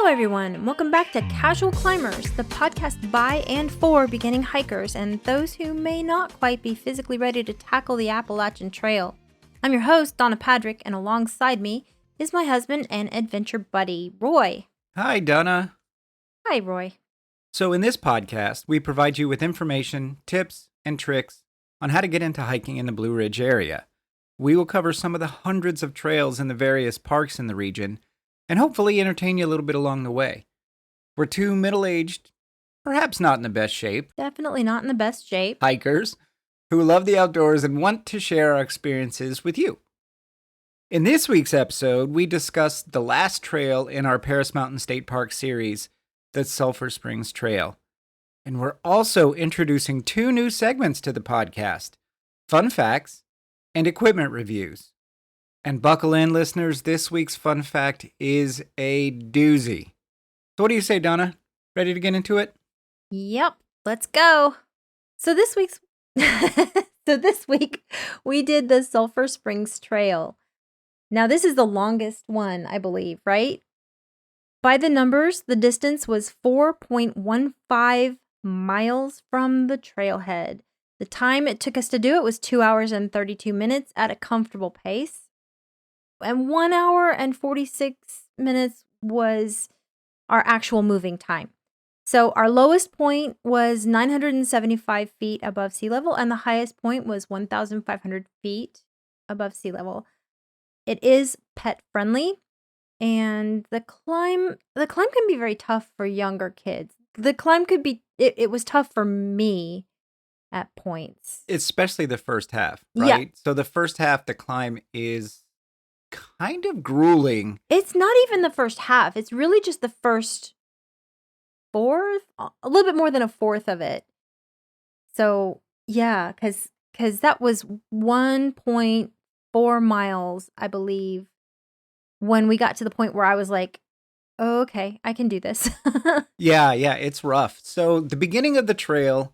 Hello, everyone. Welcome back to Casual Climbers, the podcast by and for beginning hikers and those who may not quite be physically ready to tackle the Appalachian Trail. I'm your host, Donna Patrick, and alongside me is my husband and adventure buddy, Roy. Hi, Donna. Hi, Roy. So in this podcast, we provide you with information, tips, and tricks on how to get into hiking in the Blue Ridge area. We will cover some of the hundreds of trails in the various parks in the region, and hopefully entertain you a little bit along the way. We're two middle-aged, perhaps not in the best shape, Definitely not in the best shape. hikers who love the outdoors and want to share our experiences with you. In this week's episode, we discussed the last trail in our Paris Mountain State Park series, the Sulphur Springs Trail. And we're also introducing two new segments to the podcast, fun facts and equipment reviews. And buckle in, listeners, this week's fun fact is a doozy. So what do you say, Donna? Ready to get into it? Yep, let's go. So this week we did the Sulphur Springs Trail. Now this is the longest one, I believe, right? By the numbers, the distance was 4.15 miles from the trailhead. The time it took us to do it was 2 hours and 32 minutes at a comfortable pace. And 1 hour and 46 minutes was our actual moving time. So our lowest point was 975 feet above sea level, and the highest point was 1,500 feet above sea level. It is pet friendly, and the climb can be very tough for younger kids. The climb could be, it was tough for me at points. Especially the first half, right? Yeah. So the first half, the climb is kind of grueling. It's not even the first half. It's really just the first fourth, a little bit more than a fourth of it. So yeah, because that was 1.4 miles, I believe, when we got to the point where I was like, oh, okay, I can do this. Yeah, it's rough. So the beginning of the trail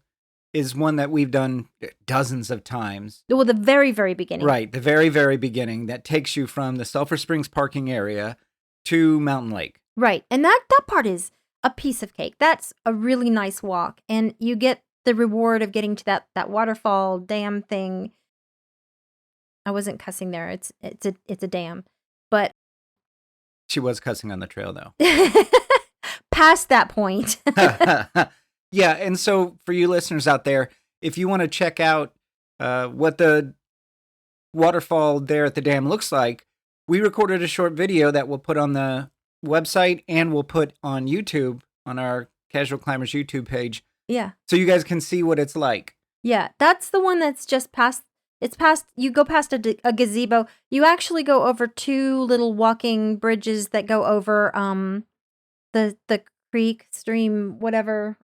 is one that we've done dozens of times. Well, the very, very beginning. Right, the very, very beginning that takes you from the Sulphur Springs parking area to Mountain Lake. Right, and that part is a piece of cake. That's a really nice walk, and you get the reward of getting to that waterfall dam thing. I wasn't cussing there. It's a dam, but She was cussing on the trail, though. past that point. Yeah, and so for you listeners out there, if you want to check out what the waterfall there at the dam looks like, we recorded a short video that we'll put on the website and we'll put on YouTube, on our Casual Climbers YouTube page. Yeah. So you guys can see what it's like. Yeah, that's the one that's just past. It's past. You go past a gazebo. You actually go over two little walking bridges that go over the creek, stream, whatever.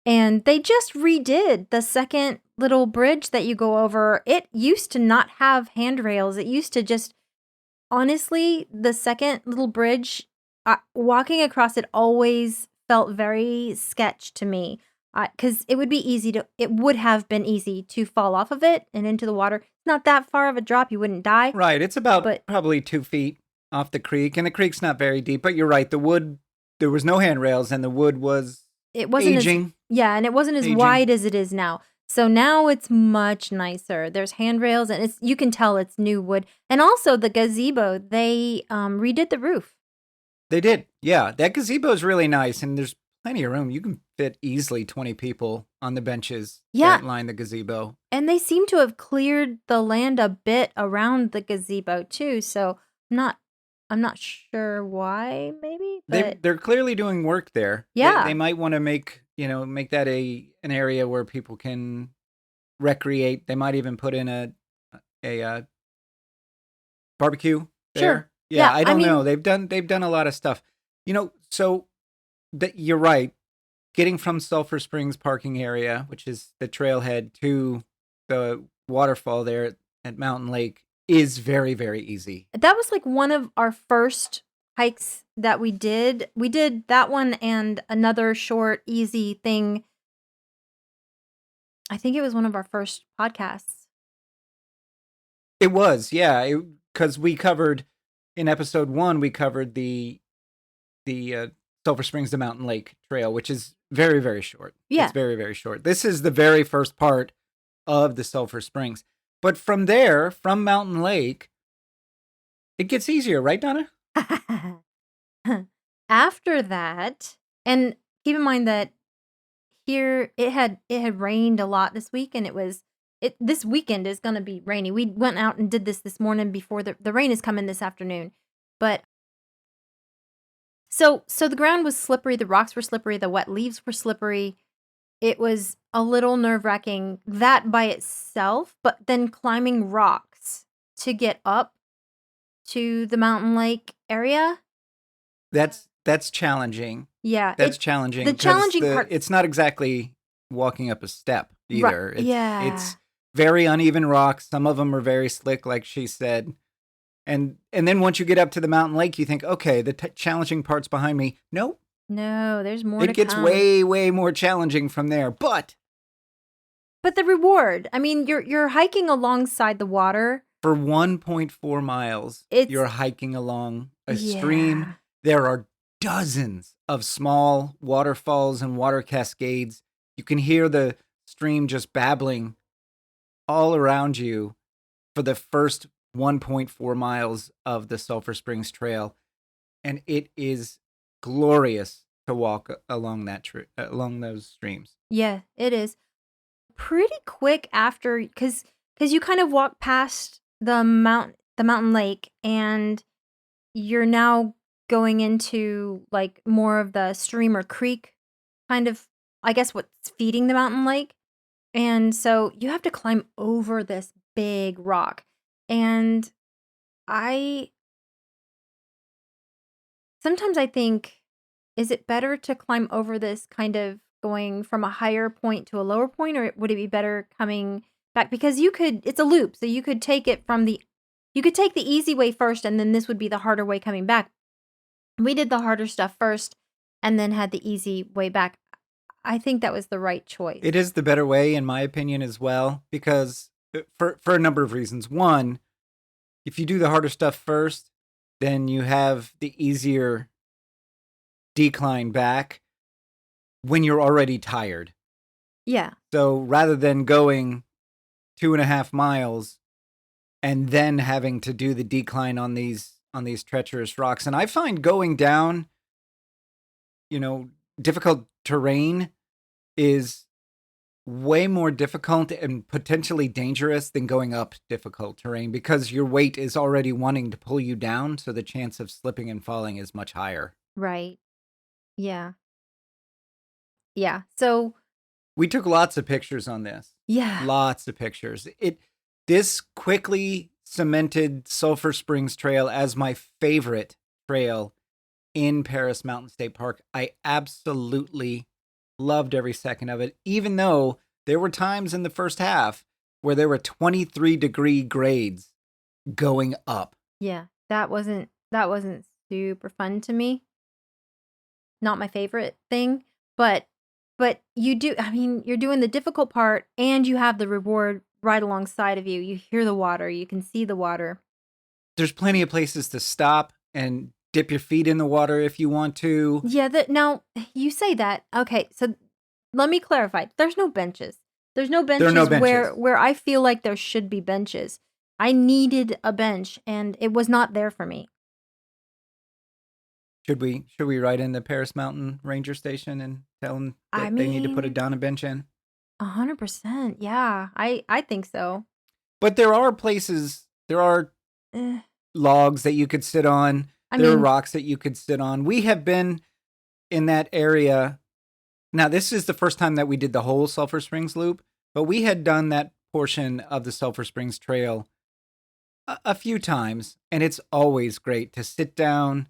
And they just redid the second little bridge that you go over. It used to not have handrails. It used to just, honestly, the second little bridge, walking across it always felt very sketch to me. Because it would have been easy to fall off of it and into the water. It's not that far of a drop. You wouldn't die. Right. It's about probably 2 feet off the creek. And the creek's not very deep. But you're right. The wood, there was no handrails and the wood was aging. And it wasn't as wide as it is now. So now it's much nicer. There's handrails and you can tell it's new wood. And also the gazebo, they redid the roof. They did. Yeah. That gazebo is really nice. And there's plenty of room. You can fit easily 20 people on the benches that line the gazebo. And they seem to have cleared the land a bit around the gazebo too. So I'm not sure why, maybe. But they're clearly doing work there. Yeah. They might want to make that an area where people can recreate. They might even put in a barbecue there. Sure. Yeah, I don't know. They've done a lot of stuff. So you're right. Getting from Sulphur Springs parking area, which is the trailhead, to the waterfall there at Mountain Lake is very, very easy. That was like one of our first hikes that we did. We did that one and another short, easy thing. I think it was one of our first podcasts. It was, yeah. Because we covered, in episode 1, we covered the Sulphur Springs to Mountain Lake trail, which is very, very short. Yeah. It's very, very short. This is the very first part of the Sulphur Springs. But from there, from Mountain Lake, it gets easier, right, Donna? After that, and keep in mind that here it had rained a lot this week, and this weekend is going to be rainy. We went out and did this morning before the rain is coming this afternoon. But so the ground was slippery, the rocks were slippery, the wet leaves were slippery. It was a little nerve-wracking, that by itself, but then climbing rocks to get up to the mountain lake area. That's challenging. Yeah. That's challenging. The challenging part. It's not exactly walking up a step either. Right, yeah. It's very uneven rocks. Some of them are very slick, like she said. And then once you get up to the mountain lake, you think, okay, the challenging part's behind me. Nope. No, there's more to come. It gets way, way more challenging from there. But the reward, I mean, you're hiking alongside the water. For 1.4 miles, you're hiking along a stream. There are dozens of small waterfalls and water cascades. You can hear the stream just babbling all around you for the first 1.4 miles of the Sulphur Springs Trail. And it is glorious to walk along along those streams. Yeah, it is. Pretty quick after, because you kind of walk past the mountain lake, and you're now going into like more of the stream or creek kind of, I guess, what's feeding the mountain lake. And so you have to climb over this big rock. And sometimes I think, is it better to climb over this kind of going from a higher point to a lower point, or would it be better coming back? Because it's a loop, so you could take the easy way first, and then this would be the harder way coming back. We did the harder stuff first and then had the easy way back. I think that was the right choice. It is the better way, in my opinion, as well, because for a number of reasons. One, if you do the harder stuff first, then you have the easier decline back when you're already tired. Yeah. So rather than going 2.5 miles and then having to do the decline on these treacherous rocks, and I find going down, difficult terrain is way more difficult and potentially dangerous than going up difficult terrain, because your weight is already wanting to pull you down, so the chance of slipping and falling is much higher. Right. Yeah. Yeah. So we took lots of pictures on this. Yeah. Lots of pictures. This quickly cemented Sulphur Springs Trail as my favorite trail in Paris Mountain State Park. I absolutely loved every second of it, even though there were times in the first half where there were 23-degree grades going up. Yeah, that wasn't super fun to me. Not my favorite thing, but you're doing the difficult part, and you have the reward right alongside of you. You hear the water, you can see the water. There's plenty of places to stop and dip your feet in the water if you want to. Yeah, now you say that. Okay, so let me clarify. There's no benches. There are no benches. Where I feel like there should be benches. I needed a bench, and it was not there for me. Should we write in the Paris Mountain Ranger Station and tell them that they need to put a Donna bench in? 100%. Yeah, I think so. But there are places, logs that you could sit on. There are rocks that you could sit on. We have been in that area. Now, this is the first time that we did the whole Sulphur Springs loop, but we had done that portion of the Sulphur Springs Trail a few times, and it's always great to sit down,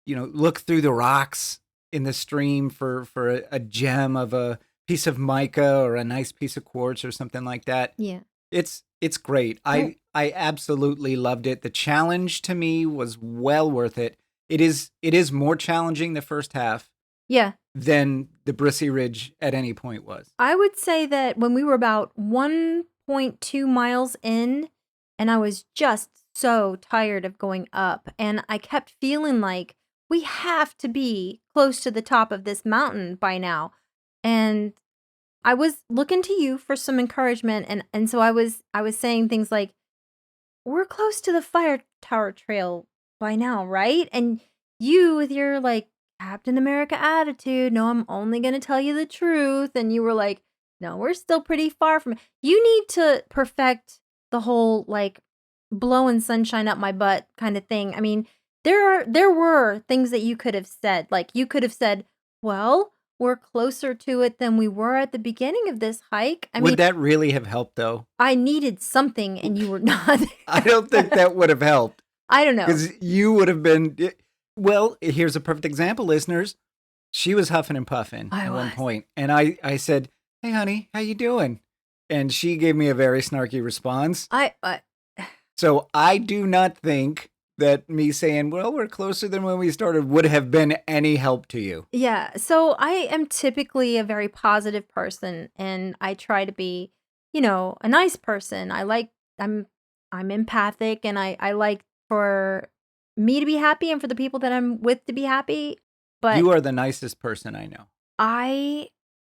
look through the rocks in the stream for a gem of a piece of mica or a nice piece of quartz or something like that. Yeah. It's great. I absolutely loved it. The challenge to me was well worth it. It is more challenging the first half. Yeah. Than the Brissy Ridge at any point was. I would say that when we were about 1.2 miles in, and I was just so tired of going up, and I kept feeling like we have to be close to the top of this mountain by now. And I was looking to you for some encouragement, and so I was saying things like, we're close to the fire tower trail by now, right? And you, with your like Captain America attitude, no, I'm only going to tell you the truth. And you were like, no, we're still pretty far from it. You need to perfect the whole like blowing sunshine up my butt kind of thing. I mean, there were things that you could have said. Like you could have said, well, we're closer to it than we were at the beginning of this hike. I mean, Would that really have helped, though? I needed something and you were not. I don't think that would have helped. I don't know. Because you would have been... Well, here's a perfect example, listeners. She was huffing and puffing at one point. And I said, hey, honey, how you doing? And she gave me a very snarky response. So I do not think that me saying, well, we're closer than when we started would have been any help to you. Yeah. So I am typically a very positive person and I try to be, a nice person. I'm empathic and I like for me to be happy and for the people that I'm with to be happy. But you are the nicest person I know. I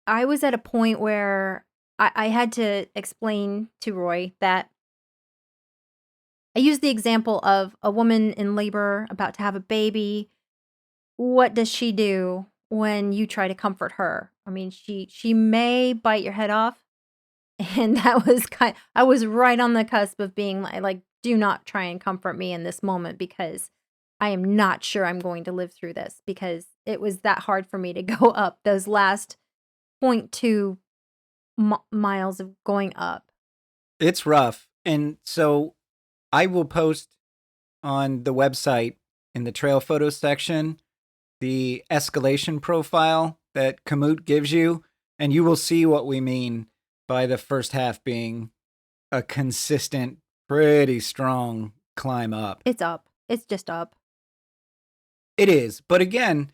was at a point where I had to explain to Roy that I used the example of a woman in labor about to have a baby. What does she do when you try to comfort her? I mean, she may bite your head off. And that was I was right on the cusp of being like, do not try and comfort me in this moment because I am not sure I'm going to live through this because it was that hard for me to go up those last 0.2 miles of going up. It's rough. And so I will post on the website in the trail photos section the escalation profile that Komoot gives you, and you will see what we mean by the first half being a consistent, pretty strong climb up. It's up. It's just up. It is. But again,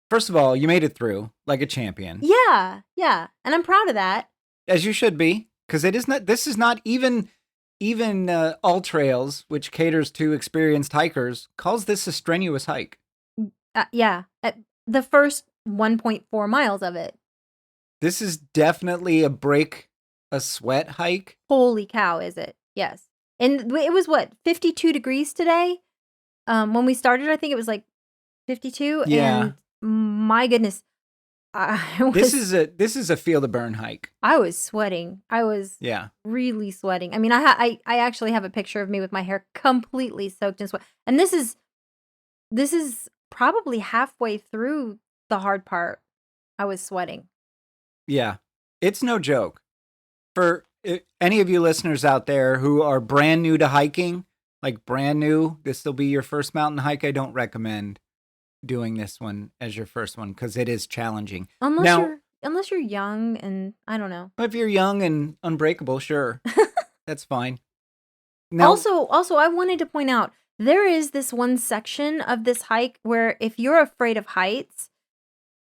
first of all, you made it through like a champion. Yeah. Yeah. And I'm proud of that. As you should be, because this is not even All Trails, which caters to experienced hikers, calls this a strenuous hike. Yeah. The first 1.4 miles of it. This is definitely a break a sweat hike. Holy cow, is it? Yes. And it was 52 degrees today? When we started, I think it was like 52. Yeah. And my goodness. This is a feel the burn hike. I was sweating. I was really sweating. I mean, I actually have a picture of me with my hair completely soaked in sweat. And this is probably halfway through the hard part. I was sweating. Yeah. It's no joke. For any of you listeners out there who are brand new to hiking, like brand new, this will be your first mountain hike, I don't recommend doing this one as your first one because it is challenging. Unless you're young and I don't know. If you're young and unbreakable, sure. That's fine. Now, also I wanted to point out there is this one section of this hike where if you're afraid of heights,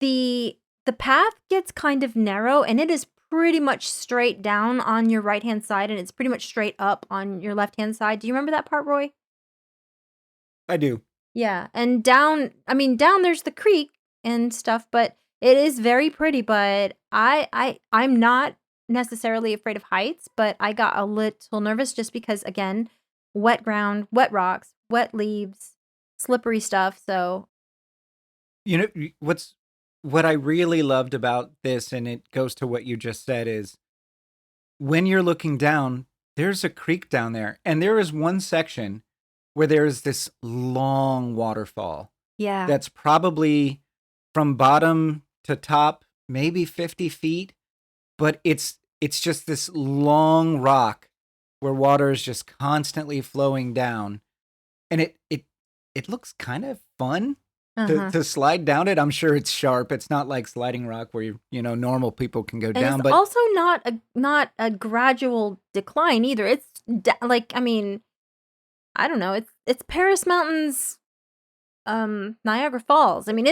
the path gets kind of narrow and it is pretty much straight down on your right-hand side and it's pretty much straight up on your left-hand side. Do you remember that part, Roy? I do. Yeah, and down there's the creek and stuff, but it is very pretty, but I'm not necessarily afraid of heights, but I got a little nervous just because, again, wet ground, wet rocks, wet leaves, slippery stuff, so. You know, what I really loved about this, and it goes to what you just said, is when you're looking down, there's a creek down there, and there is one section where there is this long waterfall. Yeah. That's probably from bottom to top, maybe 50 feet, but it's just this long rock where water is just constantly flowing down, and it looks kind of fun. To slide down it. I'm sure it's sharp. It's not like sliding rock where normal people can go down. It's but also not a gradual decline either. It's I don't know. It's Paris Mountains, Niagara Falls. I mean,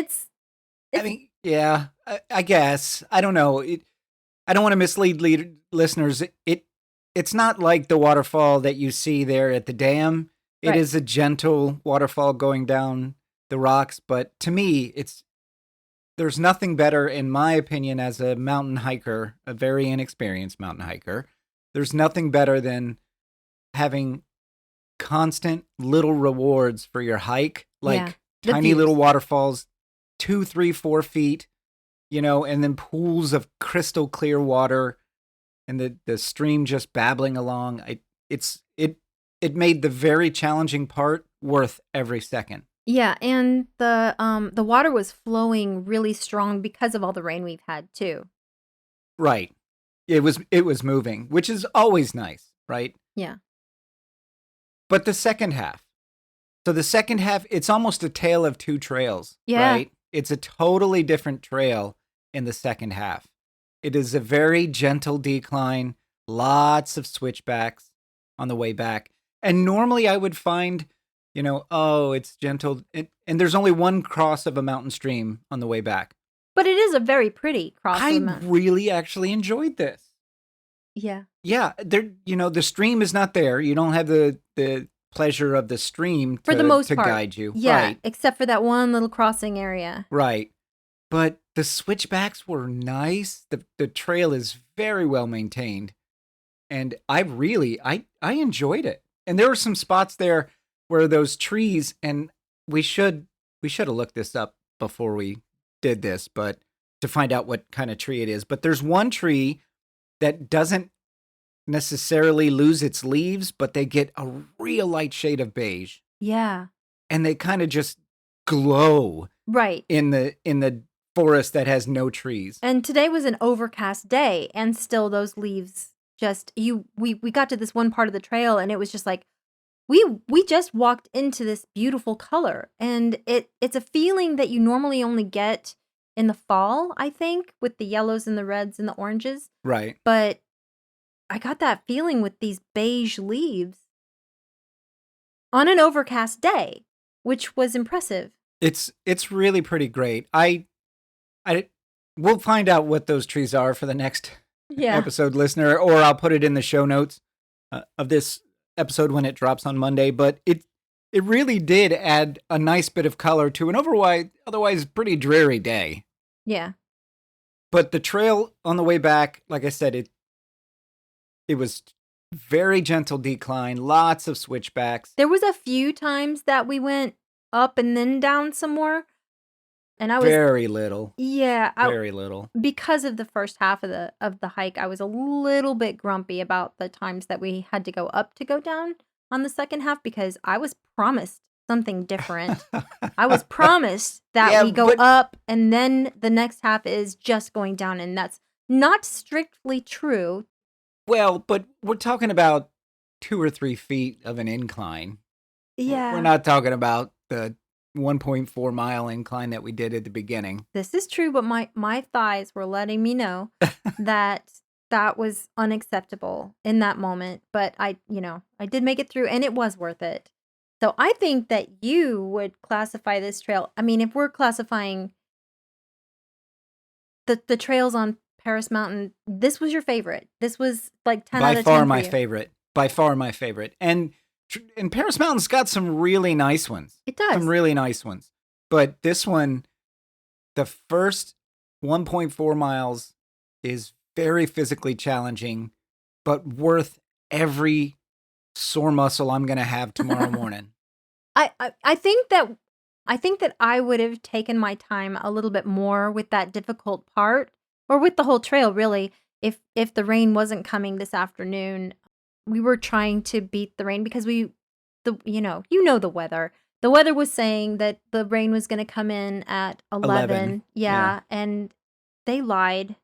yeah. I guess I don't know. I don't want to mislead listeners. It's not like the waterfall that you see there at the dam. It is a gentle waterfall going down the rocks, but to me, there's nothing better, in my opinion, as a mountain hiker, a very inexperienced mountain hiker. There's nothing better than having constant little rewards for your hike, like the tiny views. little waterfalls, 2, 3, 4 feet, and then pools of crystal clear water, and the stream just babbling along. It made the very challenging part worth every second. Yeah, and the water was flowing really strong because of all the rain we've had too. Right. It was moving, which is always nice, right? Yeah. But the second half. So the second half, it's almost a tale of two trails, Yeah. right? It's a totally different trail in the second half. It is a very gentle decline, lots of switchbacks on the way back. And normally I would find, it's gentle. And there's only one cross of a mountain stream on the way back. But it is a very pretty cross of I the mountain. really actually enjoyed this. Yeah. Yeah, the stream is not there. You don't have the pleasure of the stream For the most to part. guide you. Yeah, Right. except for that one little crossing area. Right. But the switchbacks were nice. The trail is very well maintained. And I enjoyed it. And there were some spots there where those trees, and we should have looked this up before we did this, but to find out what kind of tree it is. But there's one tree that doesn't necessarily lose its leaves, but they get a real light shade of beige. Yeah. And they kind of just glow Right. in the forest that has no trees. And today was an overcast day, and still those leaves just we got to this one part of the trail, and it was just like we just walked into this beautiful color, and it's a feeling that you normally only get in the fall, I think, with the yellows and the reds and the oranges. Right. But I got that feeling with these beige leaves on an overcast day, which was impressive. It's really pretty great. We'll find out what those trees are for the next episode, listener, or I'll put it in the show notes of this episode when it drops on Monday. But it really did add a nice bit of color to an otherwise pretty dreary day. Yeah. But the trail on the way back, like I said, it was very gentle decline, lots of switchbacks. There was a few times that we went up and then down some more. And I was very little. Yeah, very little. Because of the first half of the hike, I was a little bit grumpy about the times that we had to go up to go down on the second half, because I was promised something different. I was promised that we go up and then the next half is just going down, and that's not strictly true. Well, but we're talking about 2 or 3 feet of an incline. Yeah. We're not talking about the 1.4 mile incline that we did at the beginning. This is true, but my thighs were letting me know that was unacceptable in that moment. But I did make it through, and it was worth it. So I think that you would classify this trail. I mean, if we're classifying the trails on Paris Mountain, this was your favorite. This was like 10 out of 10 By far for my you. favorite. By far my favorite. And Paris Mountain's got some really nice ones. It does. Some really nice ones. But this one, the first 1.4 miles is very physically challenging, but worth every sore muscle I'm going to have tomorrow morning. I think that I would have taken my time a little bit more with that difficult part, or with the whole trail, really, if the rain wasn't coming this afternoon. We were trying to beat the rain because the weather. The weather was saying that the rain was going to come in at 11. Yeah, and they lied.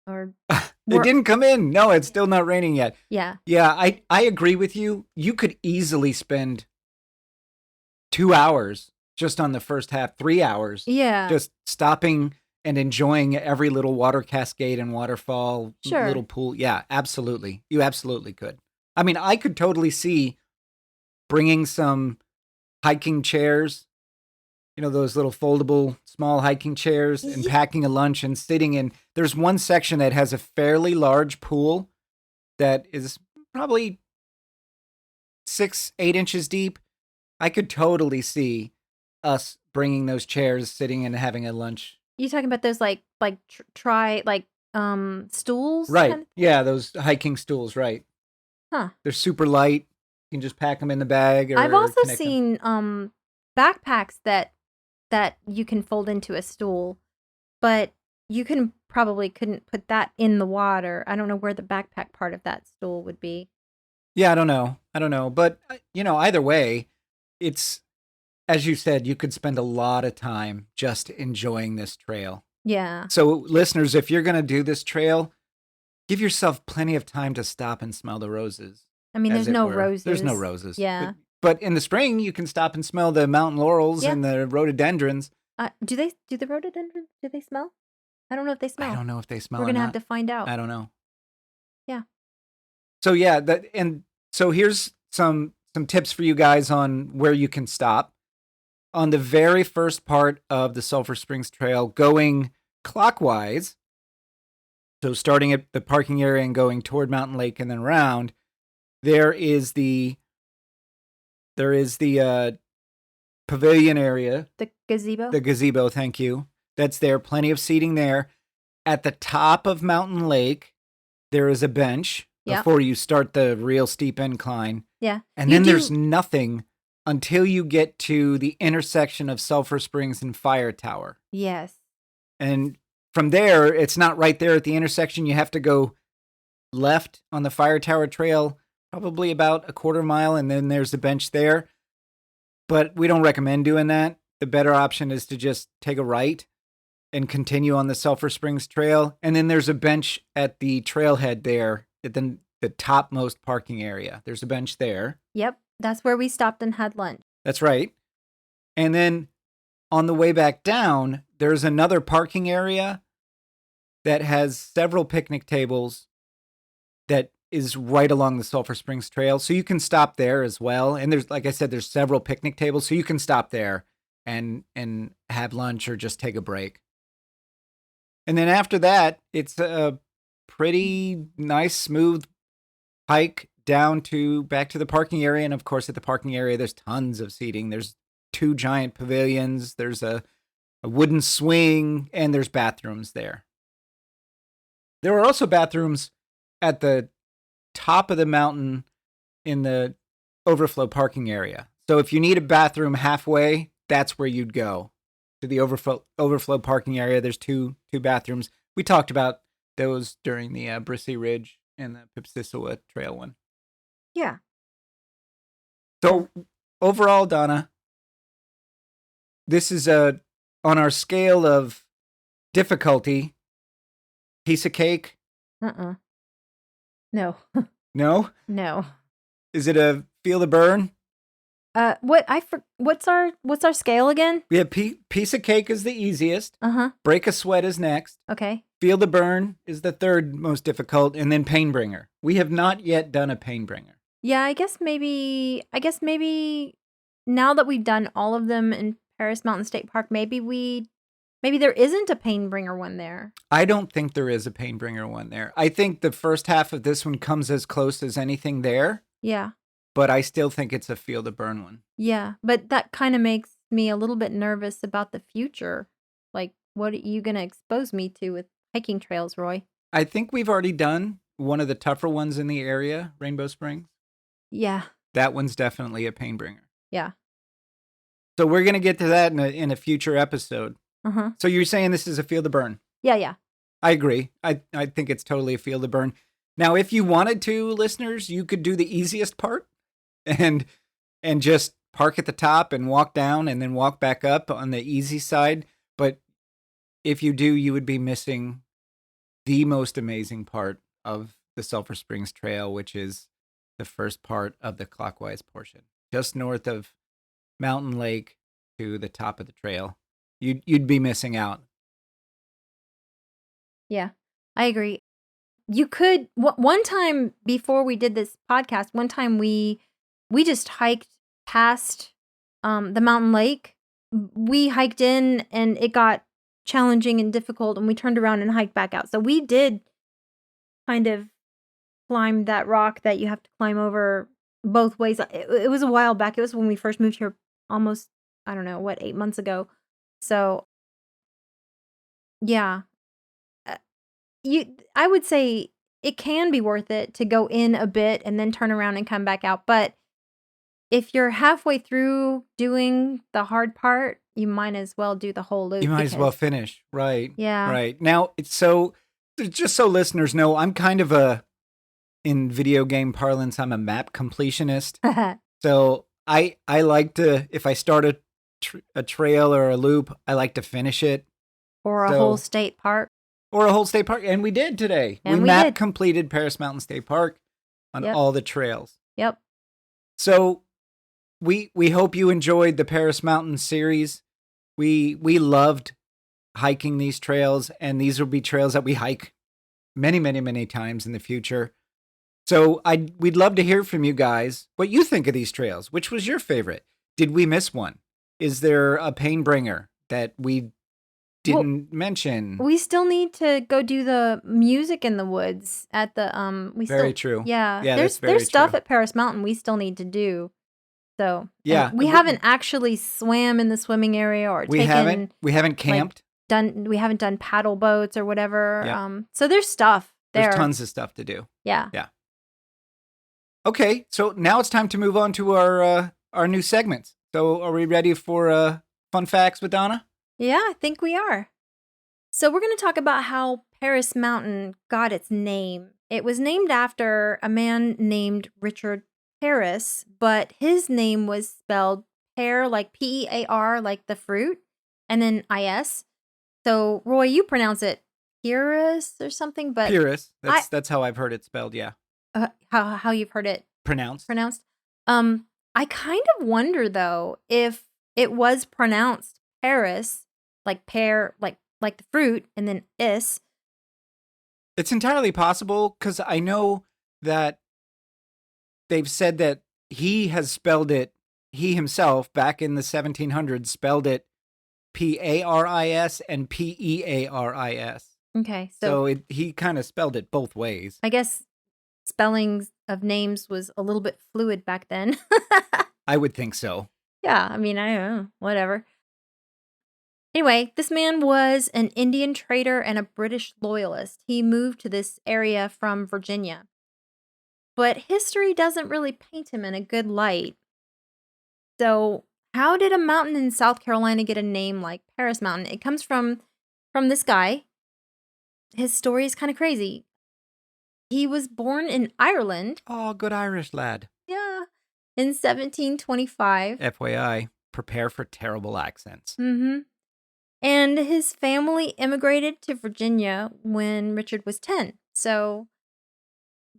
Or it didn't come in. No, it's still not raining yet. Yeah. Yeah, I agree with you. You could easily spend 2 hours just on the first half, 3 hours. Yeah. Just stopping and enjoying every little water cascade and waterfall, Sure. little pool. Yeah, absolutely. You absolutely could. I mean, I could totally see bringing some hiking chairs, those little foldable small hiking chairs, and packing a lunch and sitting in. There's one section that has a fairly large pool that is probably 6-8 inches deep. I could totally see us bringing those chairs, sitting and having a lunch. You talking about those stools? Right. Kind of? Yeah, those hiking stools, right. Huh. They're super light. You can just pack them in the bag or I've also connect them. seen backpacks that you can fold into a stool, but you couldn't put that in the water. I don't know where the backpack part of that stool would be. Yeah, I don't know. But, either way, it's, as you said, you could spend a lot of time just enjoying this trail. Yeah. So, listeners, if you're going to do this trail, give yourself plenty of time to stop and smell the roses. I mean, there's no roses. There's no roses. Yeah. But in the spring, you can stop and smell the mountain laurels and the rhododendrons. Do the rhododendrons, do they smell? I don't know if they smell. I don't know if they smell We're or going to not. have to find out. I don't know. Yeah. So, so here's some tips for you guys on where you can stop. On the very first part of the Sulphur Springs Trail, going clockwise, so starting at the parking area and going toward Mountain Lake and then around, there is the pavilion area. The gazebo? The gazebo, thank you. That's there. Plenty of seating there. At the top of Mountain Lake, there is a bench before you start the real steep incline. Yeah. And then there's nothing until you get to the intersection of Sulphur Springs and Fire Tower. Yes. And from there, it's not right there at the intersection. You have to go left on the Fire Tower Trail, probably about a quarter mile, and then there's a bench there. But we don't recommend doing that. The better option is to just take a right and continue on the Sulphur Springs Trail. And then there's a bench at the trailhead there, at the topmost parking area. There's a bench there. Yep. That's where we stopped and had lunch. That's right. And then on the way back down, there's another parking area that has several picnic tables that is right along the Sulphur Springs Trail. So you can stop there as well. And there's, like I said, there's several picnic tables. So you can stop there and have lunch or just take a break. And then after that, it's a pretty nice, smooth hike down back to the parking area. And of course, at the parking area, there's tons of seating. There's 2 giant pavilions. There's a wooden swing, and there's bathrooms there. There are also bathrooms at the top of the mountain in the overflow parking area. So if you need a bathroom halfway, that's where you'd go. To the overflow parking area, there's two bathrooms. We talked about those during the Brissy Ridge and the Pipsissewa Trail one. Yeah. So overall, Donna, this is on our scale of difficulty, piece of cake? No. No? No. Is it a feel the burn? What's our scale again? Yeah, piece of cake is the easiest. Break a sweat is next. Okay. Feel the burn is the third most difficult, and then pain bringer. We have not yet done a pain bringer. Yeah, I guess maybe now that we've done all of them in Paris Mountain State Park, maybe there isn't a pain bringer one there. I don't think there is a pain bringer one there. I think the first half of this one comes as close as anything there. Yeah. But I still think it's a feel the burn one. Yeah, but that kind of makes me a little bit nervous about the future. Like, what are you going to expose me to with hiking trails, Roy? I think we've already done one of the tougher ones in the area, Rainbow Springs. Yeah. That one's definitely a pain bringer. Yeah. So we're going to get to that in a future episode. So you're saying this is a feel the burn? Yeah. I agree. I think it's totally a feel the burn. Now, if you wanted to, listeners, you could do the easiest part and just park at the top and walk down and then walk back up on the easy side. But if you do, you would be missing the most amazing part of the Sulphur Springs Trail, which is the first part of the clockwise portion, just north of Mountain Lake to the top of the trail. You'd be missing out. Yeah, I agree. You could, one time before we did this podcast, one time we just hiked past the mountain lake. We hiked in and it got challenging and difficult, and we turned around and hiked back out. So we did kind of climb that rock that you have to climb over both ways. It was a while back. It was when we first moved here almost I don't know, 8 months ago. So, yeah. Uh, I would say it can be worth it to go in a bit and then turn around and come back out, but if you're halfway through doing the hard part, you might as well do the whole loop You might as well because finish. Right. yeah. Right. Now, just so listeners know, I'm kind of in video game parlance, I'm a map completionist. So I like to, if I start a trail or a loop, I like to finish it. Or a whole state park. Or a whole state park. And we did today. And we we map did. completed Paris Mountain State Park on all the trails. Yep. So we hope you enjoyed the Paris Mountain series. We loved hiking these trails, and these will be trails that we hike many, many, many times in the future. So we'd love to hear from you guys what you think of these trails. Which was your favorite? Did we miss one? Is there a pain bringer that we didn't mention? We still need to go do the music in the woods at the Very true. Yeah. Yeah, There's stuff at Paris Mountain we still need to do. So yeah, we haven't actually swam in the swimming area or we haven't camped. We haven't done paddle boats or whatever. Yep. So there's stuff there. There's tons of stuff to do. Yeah. Yeah. Okay, so now it's time to move on to our new segments. So are we ready for fun facts with Donna? Yeah, I think we are. So we're going to talk about how Paris Mountain got its name. It was named after a man named Richard Pearis, but his name was spelled pear, like Pear, like the fruit, and then is. So Roy, you pronounce it Pearis or something, but Pearis. That's how I've heard it spelled. Yeah. How you've heard it pronounced. I kind of wonder though if it was pronounced Paris, like pear, like the fruit, and then is. It's entirely possible because I know that they've said that he himself back in the 1700s spelled it Paris and Pearis. Okay, so he kind of spelled it both ways. I guess spellings of names was a little bit fluid back then. I would think so. Yeah, I mean, I don't know, whatever. Anyway, this man was an Indian trader and a British loyalist. He moved to this area from Virginia. But history doesn't really paint him in a good light. So, how did a mountain in South Carolina get a name like Paris Mountain? It comes from this guy. His story is kind of crazy. He was born in Ireland. Oh, good Irish lad. Yeah. In 1725. FYI, prepare for terrible accents. Mm-hmm. And his family immigrated to Virginia when Richard was 10. So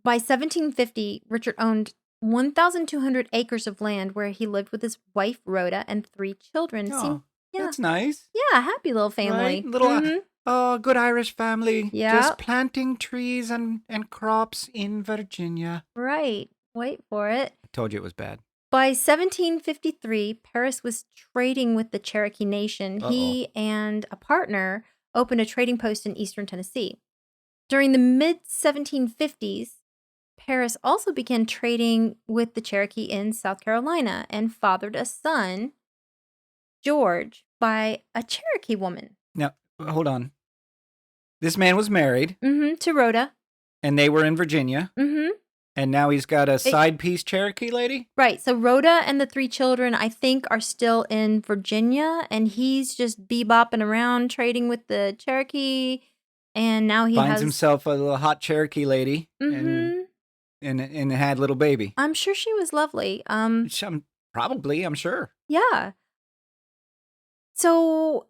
by 1750, Richard owned 1,200 acres of land where he lived with his wife, Rhoda, and 3 children. Oh, that's nice. Yeah, happy little family. Right? Good Irish family. Yeah. Just planting trees and crops in Virginia. Right. Wait for it. I told you it was bad. By 1753, Paris was trading with the Cherokee Nation. He and a partner opened a trading post in eastern Tennessee. During the mid-1750s, Paris also began trading with the Cherokee in South Carolina and fathered a son, George, by a Cherokee woman. Now, hold on. This man was married. To Rhoda. And they were in Virginia. Mm-hmm. And now he's got a side piece Cherokee lady? Right. So Rhoda and the 3 children, I think, are still in Virginia. And he's just bebopping around trading with the Cherokee. And now he finds himself a little hot Cherokee lady. Mm-hmm. And had a little baby. I'm sure she was lovely. Probably, I'm sure. Yeah. So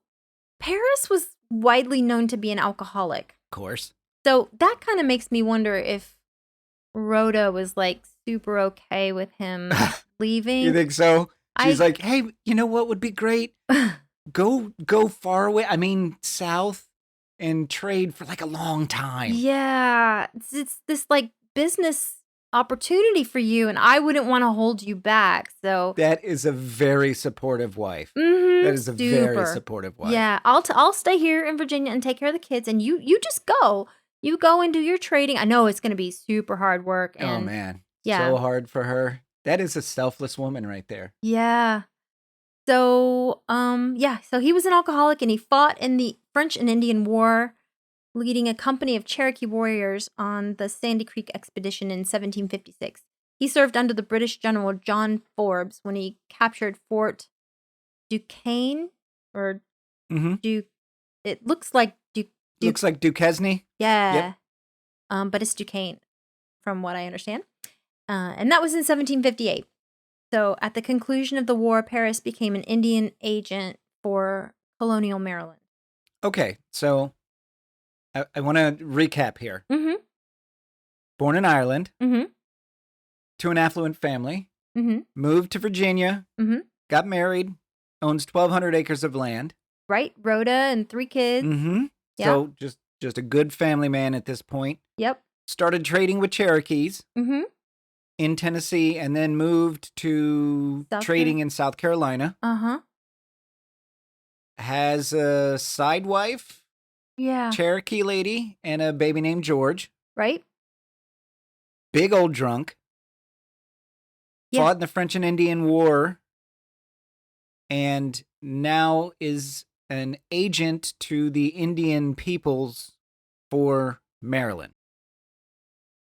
Paris was widely known to be an alcoholic. Of course. So that kind of makes me wonder if Rhoda was like super okay with him leaving. You think so? She's like, hey, you know what would be great? Go far away. I mean, south and trade for like a long time. Yeah. It's this like business opportunity for you, and I wouldn't want to hold you back. So that is a very supportive wife. Mm-hmm, that is a very supportive wife. Yeah, I'll stay here in Virginia and take care of the kids, and you just go. You go and do your trading. I know it's going to be super hard work. And, oh man, so hard for her. That is a selfless woman right there. Yeah. So he was an alcoholic and he fought in the French and Indian War, leading a company of Cherokee warriors on the Sandy Creek expedition in 1756. He served under the British General John Forbes when he captured Fort Duquesne, or Mm-hmm. it looks like Looks like Duquesne. yeah. But it's Duquesne, from what I understand. And that was in 1758. So at the conclusion of the war, Pearis became an Indian agent for colonial Maryland. Okay, so I want to recap here. Mm-hmm. Born in Ireland, Mm-hmm. to an affluent family, Mm-hmm. moved to Virginia, Mm-hmm. got married, owns 1,200 acres of land. Right? Rhoda and 3 kids. Mm-hmm. Yeah. So just a good family man at this point. Yep. Started trading with Cherokees Mm-hmm. in Tennessee and then moved to trading in South Carolina. Uh-huh. Has a side wife, Yeah. Cherokee lady, and a baby named George. Right? Big old drunk. Yeah. Fought in the French and Indian War. And now is an agent to the Indian peoples for Maryland.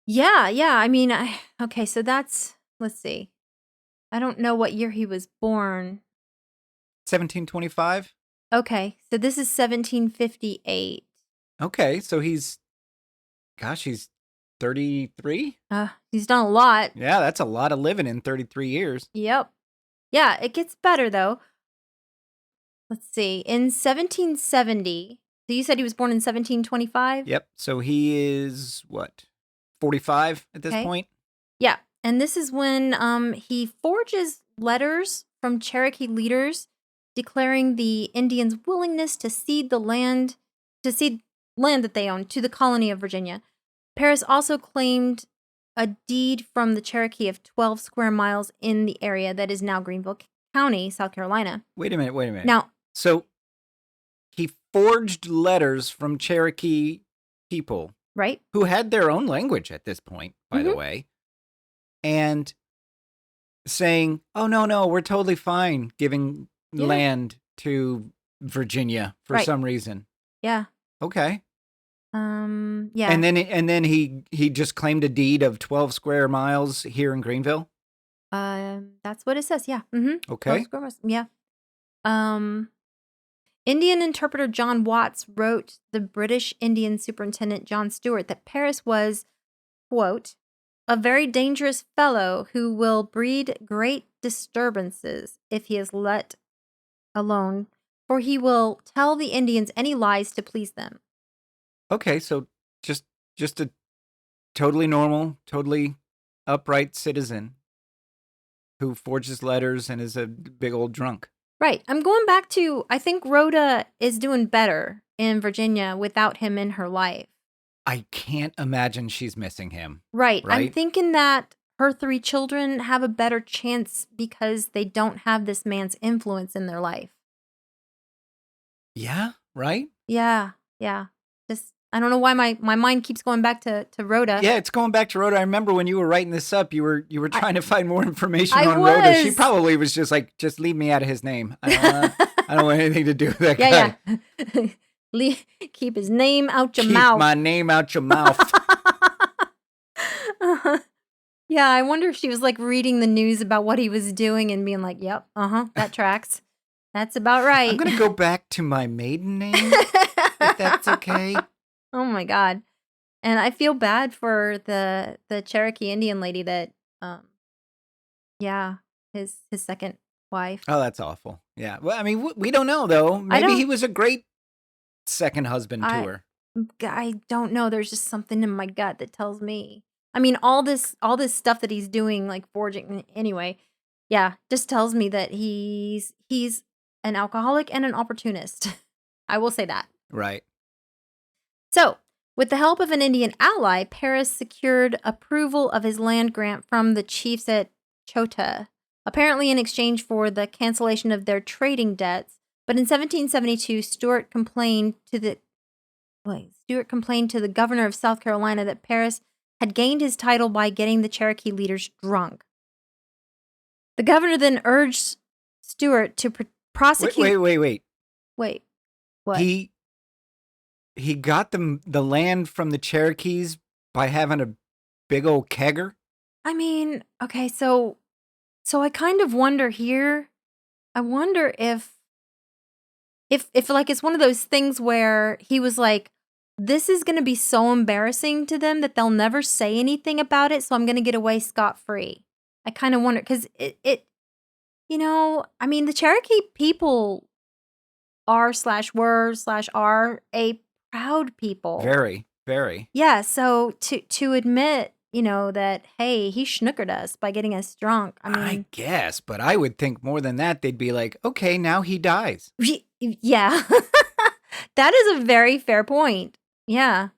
Yeah. I mean, okay, so let's see. I don't know what year he was born. 1725? Okay, so this is 1758. Okay, so he's 33? He's done a lot. Yeah, that's a lot of living in 33 years. Yep. Yeah, it gets better though. Let's see. In 1770, so you said he was born in 1725? Yep, so he is, 45 at this point? Yeah, and this is when he forges letters from Cherokee leaders declaring the Indians' willingness to cede land that they owned to the colony of Virginia. Pearis also claimed a deed from the Cherokee of 12 square miles in the area that is now Greenville County, South Carolina. Wait a minute. Now, so he forged letters from Cherokee people, right? who had their own language at this point, by the way, and saying, "Oh no, we're totally fine giving land to Virginia for some reason." Yeah. Okay. Yeah. And then he just claimed a deed of 12 square miles here in Greenville. That's what it says. Yeah. Mm-hmm. Okay. Yeah. Indian interpreter John Watts wrote the British Indian Superintendent John Stewart that Pearis was, quote, a very dangerous fellow who will breed great disturbances if he is let alone, for he will tell the Indians any lies to please them. Okay, so just a totally normal, totally upright citizen who forges letters and is a big old drunk. Right. I'm going back to, I think Rhoda is doing better in Virginia without him in her life. I can't imagine she's missing him. Right. I'm thinking that her 3 children have a better chance because they don't have this man's influence in their life. Yeah, right? Yeah. Just, I don't know why my mind keeps going back to Rhoda. Yeah, it's going back to Rhoda. I remember when you were writing this up, you were trying to find more information on Rhoda. She probably was just like, just leave me out of his name. I don't want anything to do with that guy. Yeah. Keep his name out your mouth. Keep my name out your mouth. Yeah, I wonder if she was like reading the news about what he was doing and being like, yep, that tracks. That's about right. I'm going to go back to my maiden name, if that's okay. Oh my God. And I feel bad for the Cherokee Indian lady that, his second wife. Oh, that's awful. Yeah. Well, I mean, we don't know, though. Maybe he was a great second husband to her. I don't know. There's just something in my gut that tells me. I mean, all this stuff that he's doing, like forging, anyway, just tells me that he's an alcoholic and an opportunist. I will say that. Right. So, with the help of an Indian ally, Pearis secured approval of his land grant from the chiefs at Chota, apparently in exchange for the cancellation of their trading debts. But in 1772, Stewart complained to the governor of South Carolina that Pearis had gained his title by getting the Cherokee leaders drunk. The governor then urged Stuart to prosecute. Wait. Wait, what? He got the land from the Cherokees by having a big old kegger. I mean, okay, so I kind of wonder here. I wonder if like it's one of those things where he was like, this is going to be so embarrassing to them that they'll never say anything about it, so I'm going to get away scot-free. I kind of wonder, because it I mean, the Cherokee people are/were/are a proud people. Very, very. Yeah, so to admit, that, hey, he schnookered us by getting us drunk. I mean, I guess, but I would think more than that, they'd be like, okay, now he dies. Yeah. That is a very fair point. Yeah.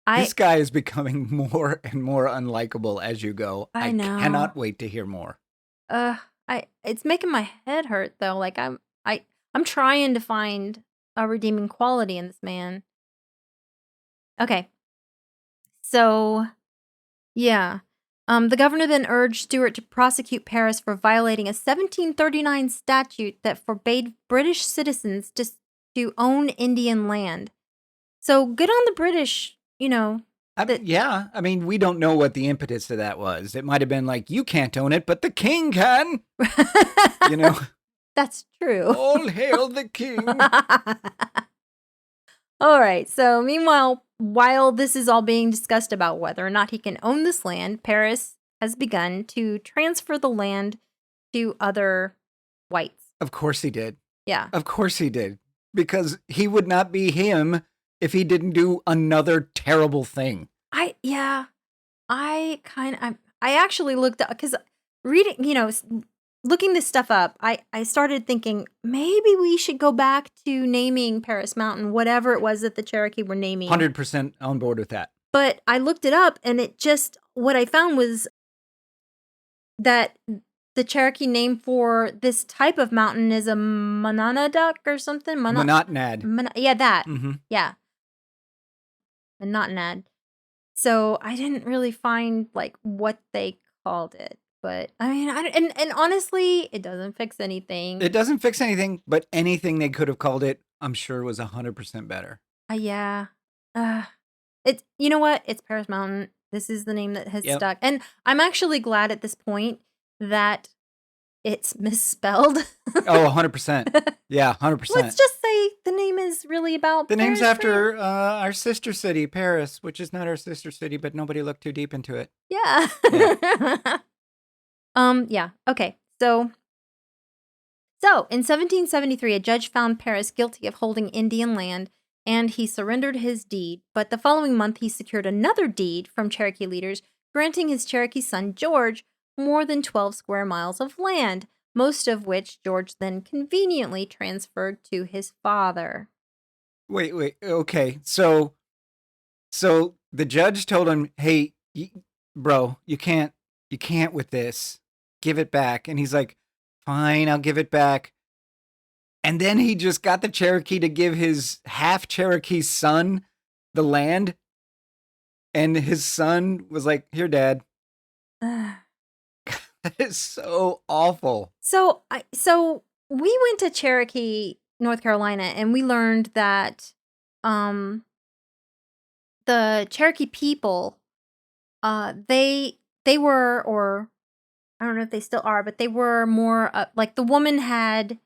This guy is becoming more and more unlikable as you go. I know. Cannot wait to hear more. It's making my head hurt though. Like I'm trying to find a redeeming quality in this man. Okay. So, yeah. The governor then urged Stuart to prosecute Pearis for violating a 1739 statute that forbade British citizens to own Indian land. So good on the British, yeah, I mean, we don't know what the impetus to that was. It might have been like, you can't own it, but the king can. That's true. All hail the king. All right. So meanwhile, while this is all being discussed about whether or not he can own this land, Pearis has begun to transfer the land to other whites. Of course he did. Yeah. Of course he did. Because he would not be him if he didn't do another terrible thing. I actually looked up, because reading, looking this stuff up, I started thinking maybe we should go back to naming Pearis Mountain, whatever it was that the Cherokee were naming. 100% on board with that. But I looked it up, and what I found was that the Cherokee name for this type of mountain is a Monadnock or something. Monotnad. Yeah, that. Mm-hmm. Yeah. Monotnad. So I didn't really find like what they called it. But I mean, and honestly, it doesn't fix anything. It doesn't fix anything, but anything they could have called it, I'm sure was 100% better. Yeah. You know what? It's Pearis Mountain. This is the name that has stuck. And I'm actually glad at this point that it's misspelled. Oh, 100%. Yeah, 100%. Let's just say the name is really about the name's Paris, after our sister city, Paris, which is not our sister city, but nobody looked too deep into it. Yeah. Yeah. Okay. So in 1773, a judge found Pearis guilty of holding Indian land, and he surrendered his deed. But the following month, he secured another deed from Cherokee leaders, granting his Cherokee son, George, more than 12 square miles of land, most of which George then conveniently transferred to his father. Wait. Okay. So the judge told him, hey, bro, you can't with this. Give it back. And he's like, fine, I'll give it back. And then he just got the Cherokee to give his half Cherokee son the land. And his son was like, here, Dad. That is so awful. So we went to Cherokee, North Carolina, and we learned that the Cherokee people, they were, or I don't know if they still are, but they were more like the woman had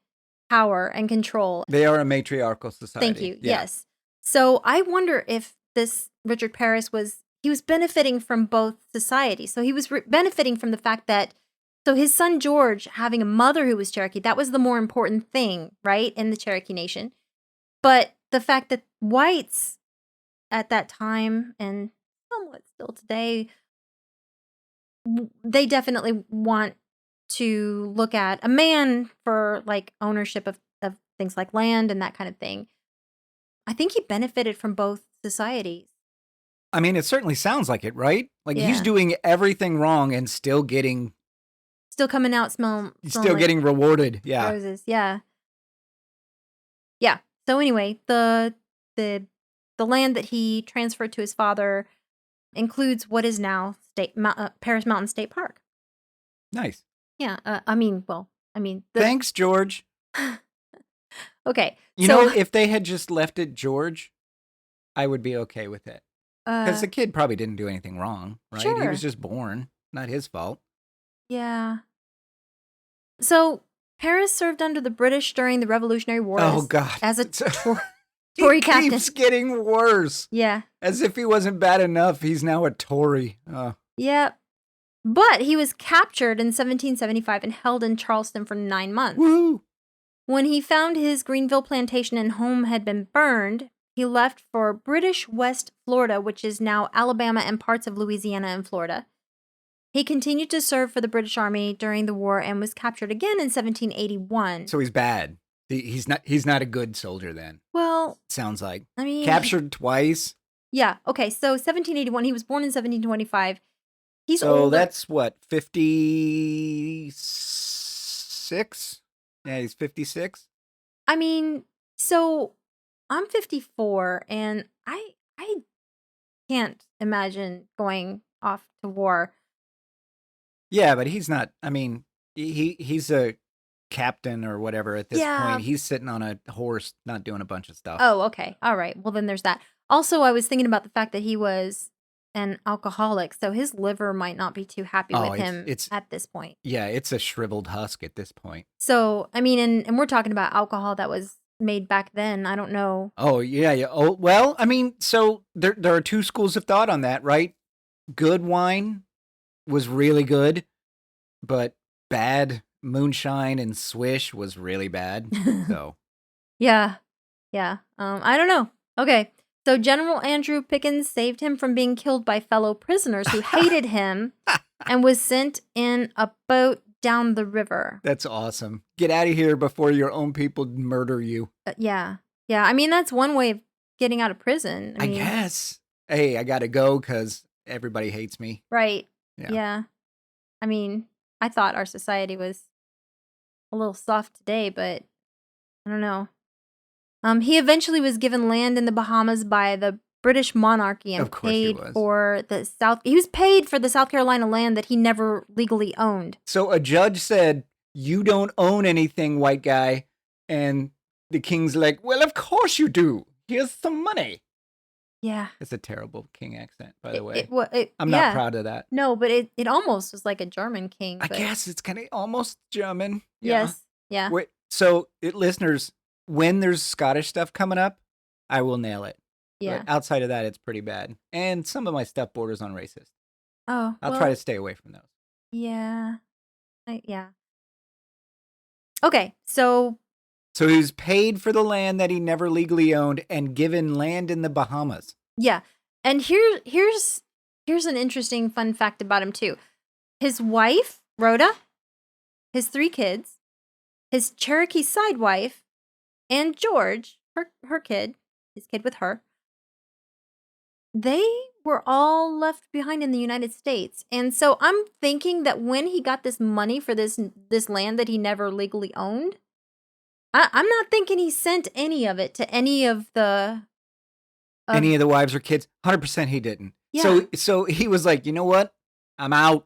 power and control. They are a matriarchal society. Thank you. Yeah. Yes. So I wonder if this Richard Pearis was benefiting from both societies. So he was benefiting from the fact that, so his son George having a mother who was Cherokee, that was the more important thing, right, in the Cherokee Nation. But the fact that whites at that time, and somewhat still today, they definitely want to look at a man for like ownership of things like land and that kind of thing. I think he benefited from both societies. I mean, it certainly sounds like it, right? Like Yeah. he's doing everything wrong and still coming out smelling still like getting rewarded. Yeah. roses. Yeah. So anyway, the land that he transferred to his father includes what is now Paris Mountain State Park. Nice. Yeah. I mean, I mean, thanks, George. Okay. You know, if they had just left it George, I would be okay with it. Because the kid probably didn't do anything wrong, right? Sure. He was just born. Not his fault. Yeah. So, Pearis served under the British during the Revolutionary War as a Tory captain. He keeps getting worse. Yeah. As if he wasn't bad enough, he's now a Tory. Yeah. But he was captured in 1775 and held in Charleston for 9 months. Woo! When he found his Greenville plantation and home had been burned, he left for British West Florida, which is now Alabama and parts of Louisiana and Florida. He continued to serve for the British Army during the war and was captured again in 1781. So he's bad. He's not a good soldier then. Well, sounds like. I mean, captured twice. Yeah. Okay. So 1781. He was born in 1725. He's so older. That's what, 56? Yeah, he's 56. I mean, so I'm 54, and I can't imagine going off to war. Yeah, but he's not. I mean, he's a captain or whatever at this point. He's sitting on a horse, not doing a bunch of stuff. Oh, okay. All right. Well, then there's that. Also, I was thinking about the fact that he was an alcoholic, so his liver might not be too happy with him at this point. Yeah, it's a shriveled husk at this point. So, I mean, and we're talking about alcohol that was made back then. I don't know. Oh, yeah. Oh, well, I mean, so there are two schools of thought on that, right? Good wine was really good, but bad moonshine and swish was really bad. So, yeah. I don't know. Okay, so General Andrew Pickens saved him from being killed by fellow prisoners who hated him, and was sent in a boat down the river. That's awesome. Get out of here before your own people murder you. Yeah. I mean, that's one way of getting out of prison. I guess. Hey, I gotta go because everybody hates me. Right. Yeah. I mean, I thought our society was a little soft today, but I don't know. He eventually was given land in the Bahamas by the British monarchy and paid for the He was paid for the South Carolina land that he never legally owned. So a judge said, "You don't own anything, white guy," and the king's like, "Well, of course you do. Here's some money." Yeah. It's a terrible king accent, by the way. I'm not proud of that. No, but it almost was like a German king. I guess it's kind of almost German. Yes. Yeah. Wait, so, listeners, when there's Scottish stuff coming up, I will nail it. Yeah. But outside of that, it's pretty bad. And some of my stuff borders on racist. Oh, I'll try to stay away from those. Yeah. Yeah. Okay, so he was paid for the land that he never legally owned and given land in the Bahamas. Yeah. And here's an interesting fun fact about him too. His wife, Rhoda, his 3 kids, his Cherokee side wife, and George, her kid, his kid with her, they were all left behind in the United States. And so I'm thinking that when he got this money for this land that he never legally owned, I'm not thinking he sent any of it to any of the wives or kids. 100% he didn't. Yeah. So he was like, you know what? I'm out.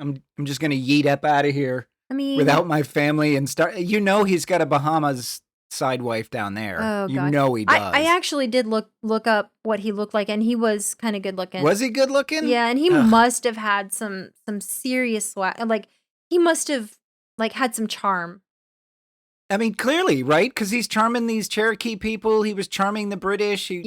I'm just gonna yeet up out of here. I mean, without my family and start. You know, he's got a Bahamas side wife down there. Oh, you God. know he does. I actually did look up what he looked like, and he was kind of good looking. Was he good looking? Yeah, and he must have had some serious swag. Like he must have had some charm. I mean, clearly, right? Because he's charming these Cherokee people. He was charming the British. He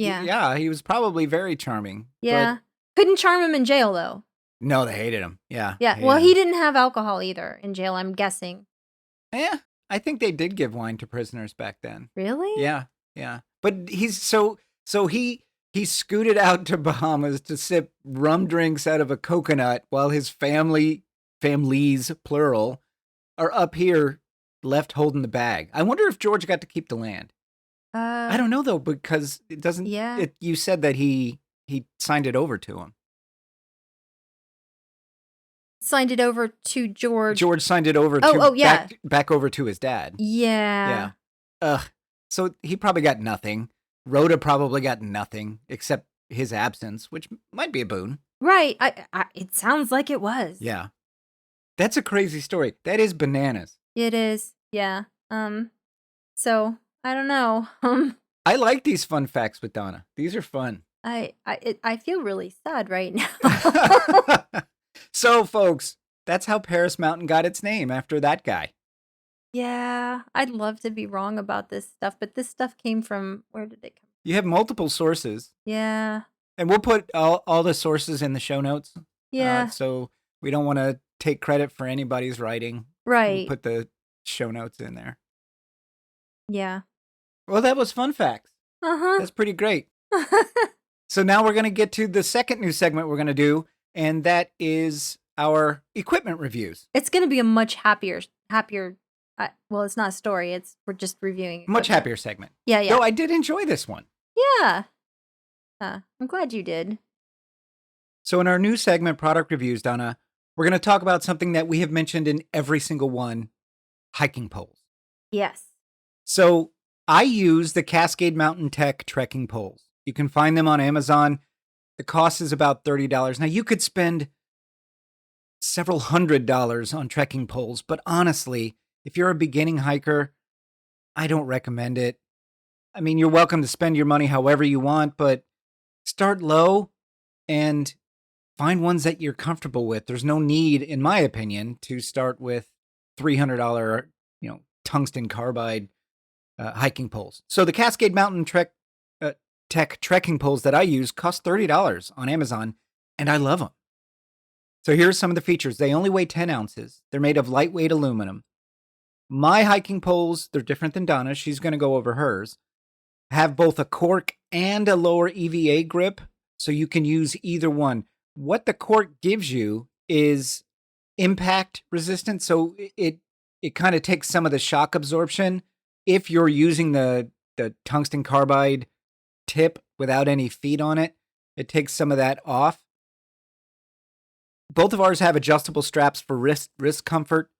was probably very charming. Yeah. Couldn't charm him in jail, though. No, they hated him. Yeah. Yeah. Well, he didn't have alcohol either in jail, I'm guessing. Yeah. I think they did give wine to prisoners back then. Really? Yeah. But he's so he scooted out to Bahamas to sip rum drinks out of a coconut while his families, plural, are up here left holding the bag. I wonder if George got to keep the land. I don't know though, because it doesn't. Yeah. You said that he signed it over to him. Signed it over to George. George signed it over back over to his dad. Yeah. So he probably got nothing. Rhoda probably got nothing except his absence, which might be a boon. Right. It sounds like it was. Yeah. That's a crazy story. That is bananas. It is. Yeah. So I don't know. I like these fun facts with Donna. These are fun. I feel really sad right now. So, folks, that's how Paris Mountain got its name, after that guy. Yeah, I'd love to be wrong about this stuff, but this stuff came from, where did it come? You have multiple sources, Yeah. and we'll put all the sources in the show notes. Yeah. So we don't want to take credit for anybody's writing. We'll Right. put the show notes in there. Yeah. Well, that was fun facts. Uh-huh. That's pretty great. So now we're going to get to the second new segment we're going to do, and that is our equipment reviews. It's going to be a much happier, well, it's not a story. We're just reviewing. Much happier segment. Yeah, yeah. Though I did enjoy this one. Yeah. I'm glad you did. So in our new segment, Product Reviews, Donna, we're going to talk about something that we have mentioned in every single one, hiking poles. Yes. So I use the Cascade Mountain Tech trekking poles. You can find them on Amazon. The cost is about $30. Now, you could spend several $100s on trekking poles, but honestly, if you're a beginning hiker, I don't recommend it. I mean, you're welcome to spend your money however you want, but start low and find ones that you're comfortable with. There's no need, in my opinion, to start with $300, tungsten carbide hiking poles. So the Cascade Mountain Tech trekking poles that I use cost $30 on Amazon, and I love them. So here's some of the features. They only weigh 10 ounces. They're made of lightweight aluminum. My hiking poles, they're different than Donna's. She's going to go over hers. Have both a cork and a lower EVA grip, so you can use either one. What the cork gives you is impact resistance, so it kind of takes some of the shock absorption. If you're using the tungsten carbide tip without any feet on it, it takes some of that off. Both of ours have adjustable straps for wrist comfort.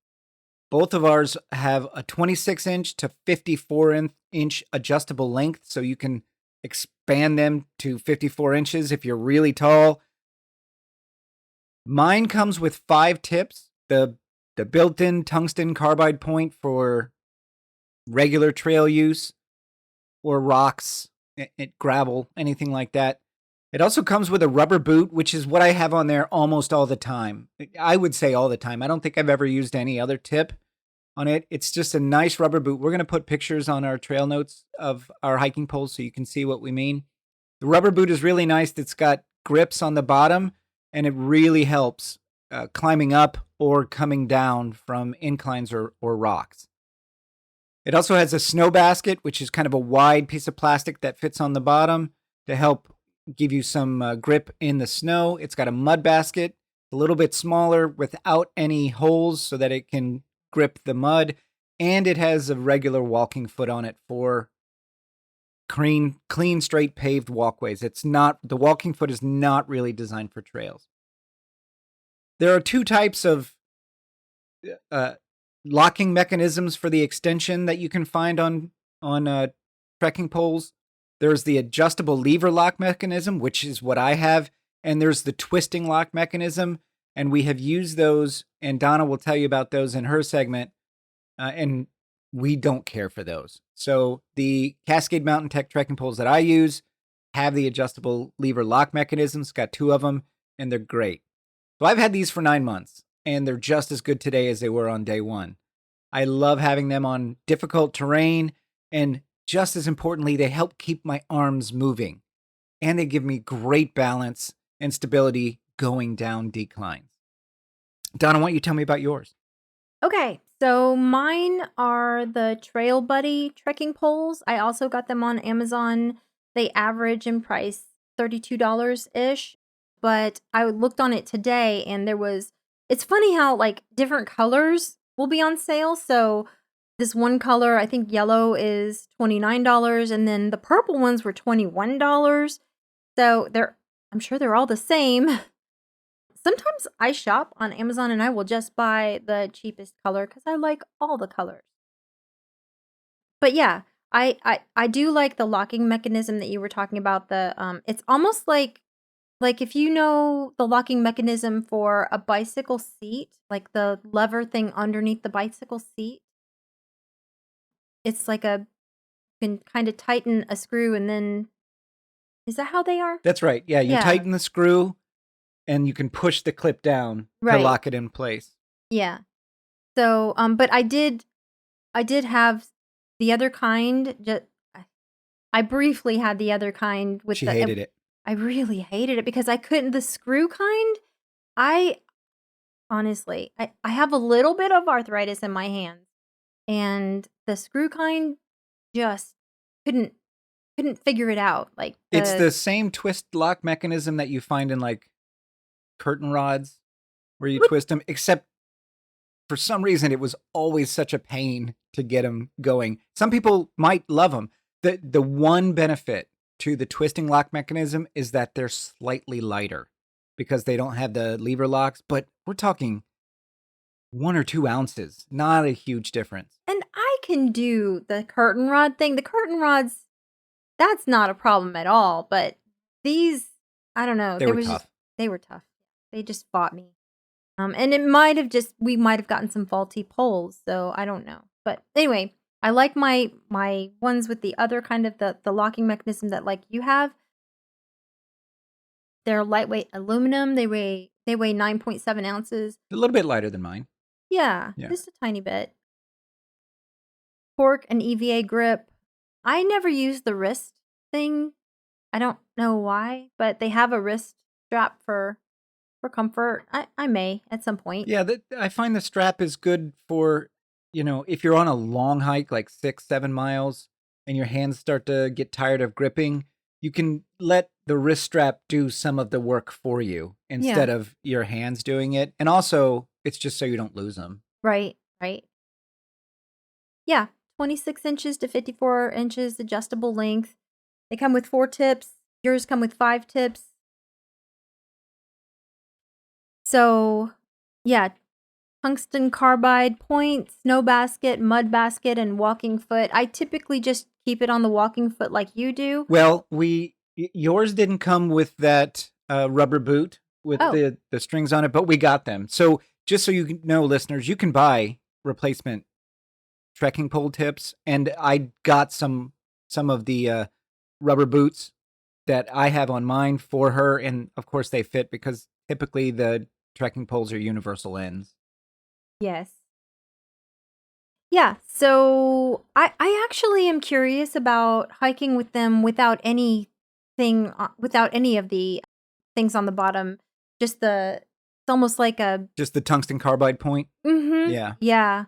Both of ours have a 26-inch to 54-inch adjustable length, so you can expand them to 54 inches if you're really tall. Mine comes with 5 tips. The built-in tungsten carbide point for regular trail use or rocks, gravel, anything like that. It also comes with a rubber boot, which is what I have on there almost all the time. I would say all the time. I don't think I've ever used any other tip on it. It's just a nice rubber boot. We're going to put pictures on our trail notes of our hiking poles so you can see what we mean. The rubber boot is really nice. It's got grips on the bottom, and it really helps climbing up or coming down from inclines or rocks. It also has a snow basket, which is kind of a wide piece of plastic that fits on the bottom to help give you some grip in the snow. It's got a mud basket, a little bit smaller without any holes so that it can grip the mud. And it has a regular walking foot on it for clean, straight paved walkways. The walking foot is not really designed for trails. There are 2 types of locking mechanisms for the extension that you can find on trekking poles. There's the adjustable lever lock mechanism, which is what I have, and there's the twisting lock mechanism, and we have used those, and Donna will tell you about those in her segment, and we don't care for those. So the Cascade Mountain Tech trekking poles that I use have the adjustable lever lock mechanisms, got 2 of them, and they're great. So I've had these for 9 months, and they're just as good today as they were on day 1. I love having them on difficult terrain, and just as importantly, they help keep my arms moving, and they give me great balance and stability going down declines. Donna, why don't you tell me about yours? Okay, so mine are the Trail Buddy trekking poles. I also got them on Amazon. They average in price $32-ish, but I looked on it today and it's funny how like different colors will be on sale. So this one color, I think yellow, is $29, and then the purple ones were $21. So I'm sure they're all the same. Sometimes I shop on Amazon and I will just buy the cheapest color because I like all the colors. But yeah, I do like the locking mechanism that you were talking about. It's almost like if you know the locking mechanism for a bicycle seat, like the lever thing underneath the bicycle seat. it's like you can kind of tighten a screw and then, is that how they are? That's right. Yeah, you Yeah. tighten the screw and you can push the clip down to Right. lock it in place. Yeah. So, but I did have the other kind. I briefly had the other kind with She hated it. I really hated it because I couldn't. The screw kind, I honestly, I have a little bit of arthritis in my hands, and the screw kind just couldn't figure it out. Like It's the same twist lock mechanism that you find in like curtain rods where you twist them, except for some reason it was always such a pain to get them going. Some people might love them. The one benefit to the twisting lock mechanism is that they're slightly lighter because they don't have the lever locks, but we're talking 1 or 2 ounces, not a huge difference. And I can do the curtain rod thing. The curtain rods, that's not a problem at all. But these, I don't know. They were tough. They were tough. They just fought me. And it might have we might have gotten some faulty poles. So I don't know. But anyway, I like my ones with the other kind of the locking mechanism that like you have. They're lightweight aluminum. They weigh 9.7 ounces. A little bit lighter than mine. Yeah, just a tiny bit. Cork and EVA grip. I never used the wrist thing. I don't know why, but they have a wrist strap for comfort. I may at some point. Yeah, I find the strap is good for, if you're on a long hike, like 6-7 miles, and your hands start to get tired of gripping, you can let the wrist strap do some of the work for you instead of your hands doing it. And also, it's just so you don't lose them. Right. Yeah, 26 inches to 54 inches adjustable length. They come with 4 tips. Yours come with 5 tips. So, yeah, tungsten carbide point, snow basket, mud basket, and walking foot. I typically just keep it on the walking foot like you do. Well, yours didn't come with that rubber boot with the strings on it, but we got them. So just so you know, listeners, you can buy replacement trekking pole tips, and I got some of the rubber boots that I have on mine for her, and of course they fit because typically the trekking poles are universal ends. Yes. Yeah, so I actually am curious about hiking with them without any of the things on the bottom. It's almost like just the tungsten carbide point. Mm-hmm. Yeah.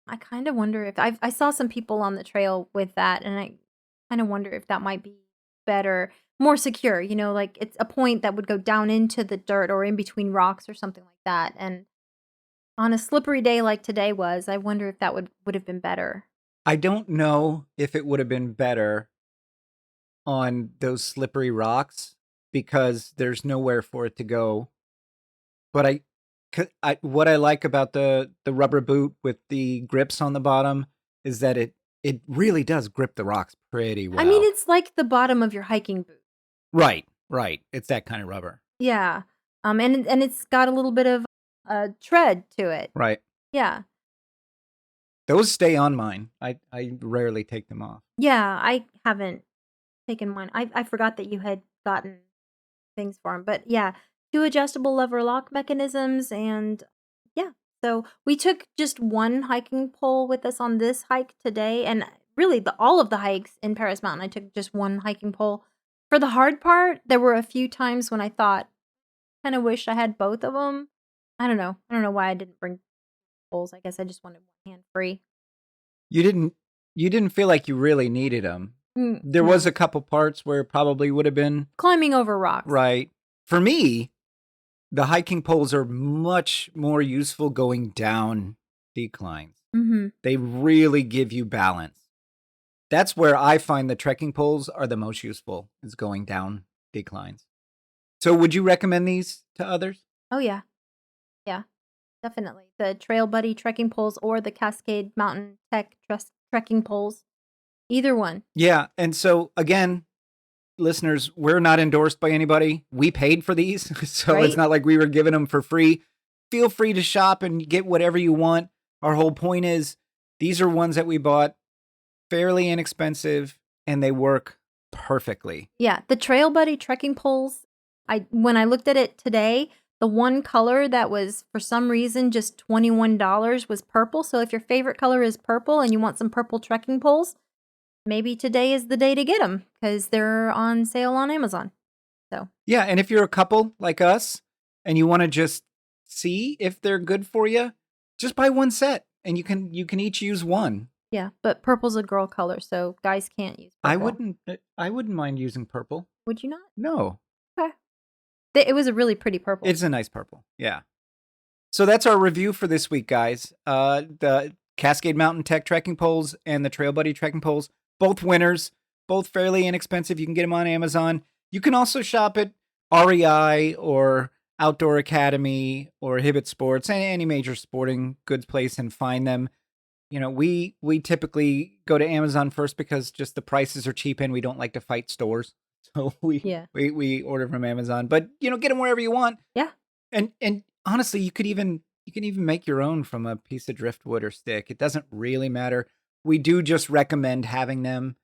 I kind of wonder if I saw some people on the trail with that, and I kind of wonder if that might be better, more secure. Like it's a point that would go down into the dirt or in between rocks or something like that. And on a slippery day like today was, I wonder if that would have been better. I don't know if it would have been better on those slippery rocks because there's nowhere for it to go. But what I like about the rubber boot with the grips on the bottom is that it really does grip the rocks pretty well. I mean, it's like the bottom of your hiking boot. Right. It's that kind of rubber. Yeah. And it's got a little bit of tread to it. Right. Yeah. Those stay on mine. I rarely take them off. Yeah, I haven't taken mine. I forgot that you had gotten things for them. But yeah, 2 adjustable lever lock mechanisms, and yeah. So we took just one hiking pole with us on this hike today, and really all of the hikes in Paris Mountain, I took just one hiking pole. For the hard part, there were a few times when I thought, kind of wish I had both of them. I don't know why I didn't bring poles. I guess I just wanted one hand free. You didn't feel like you really needed them. There No. was a couple parts where it probably would have been Climbing over rocks. right. For me, the hiking poles are much more useful going down declines. Mm-hmm. They really give you balance. That's where I find the trekking poles are the most useful, is going down declines. So would you recommend these to others? Oh, yeah. Yeah, definitely. The Trail Buddy trekking poles or the Cascade Mountain Tech trekking poles. Either one. Yeah. And so, again, listeners, we're not endorsed by anybody. We paid for these, so Right. It's not like we were giving them for free. Feel free to shop and get whatever you want. Our whole point is these are ones that we bought fairly inexpensive, and they work perfectly. Yeah, the Trail Buddy trekking poles, when I looked at it today, the one color that was, for some reason, just $21 was purple. So if your favorite color is purple and you want some purple trekking poles, maybe today is the day to get them because they're on sale on Amazon. So Yeah, and if you're a couple like us and you want to just see if they're good for you, just buy one set and you can each use one. yeah, but purple's a girl color, so guys can't use purple. I wouldn't mind using purple. Would you not? No. Okay. It was a really pretty purple. It's a nice purple. Yeah. So that's our review for this week, guys. The Cascade Mountain Tech trekking poles and the Trail Buddy trekking poles, both winners, both fairly inexpensive. You can get them on Amazon. You can also shop at REI or Outdoor Academy or Hibbett Sports, any major sporting goods place, and find them. You know, we typically go to Amazon first because just the prices are cheap and we don't like to fight stores. So we order from Amazon, but get them wherever you want. Yeah. And honestly, you can even make your own from a piece of driftwood or stick. It doesn't really matter. We do just recommend having them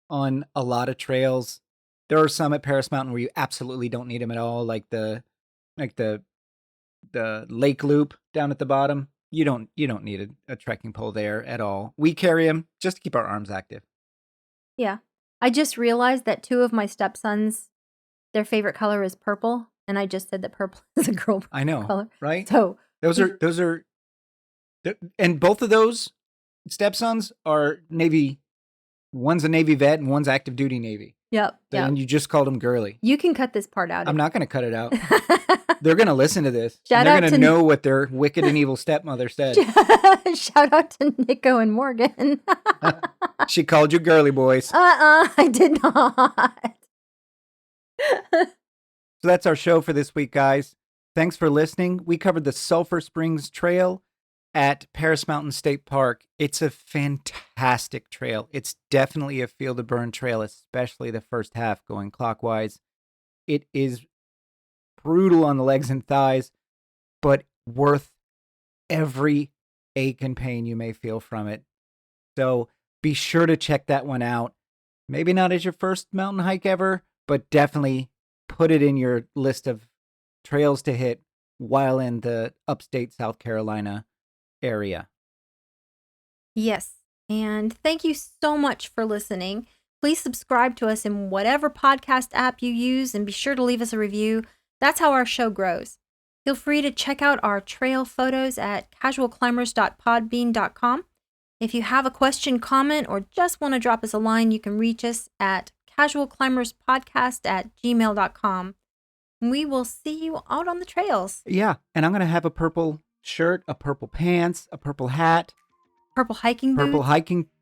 on a lot of trails. There are some at Paris Mountain where you absolutely don't need them at all, like the lake loop down at the bottom. You don't need a trekking pole there at all. We carry them just to keep our arms active. Yeah. I just realized that two of my stepsons, their favorite color is purple, and I just said that purple is a girl I know, color. right? So those are, and both of those stepsons are Navy. One's a Navy vet and one's active duty Navy. Yep. And you just called them girly. You can cut this part out. I'm not going to cut it out. They're going to listen to this. They're going to know what their wicked and evil stepmother said. Shout out to Nico and Morgan. She called you girly boys. I did not. So that's our show for this week, guys. Thanks for listening. We covered the Sulphur Springs Trail at Paris Mountain State Park. It's a fantastic trail. It's definitely a Field of Burn trail, especially the first half going clockwise. It is brutal on the legs and thighs, but worth every ache and pain you may feel from it. So be sure to check that one out. Maybe not as your first mountain hike ever, but definitely put it in your list of trails to hit while in the upstate South Carolina area. Yes. And thank you so much for listening. Please subscribe to us in whatever podcast app you use and be sure to leave us a review. That's how our show grows. Feel free to check out our trail photos at casualclimbers.podbean.com. If you have a question, comment, or just want to drop us a line, you can reach us at casualclimberspodcast@gmail.com. We will see you out on the trails. Yeah, and I'm going to have a purple shirt, a purple pants, a purple hat, purple hiking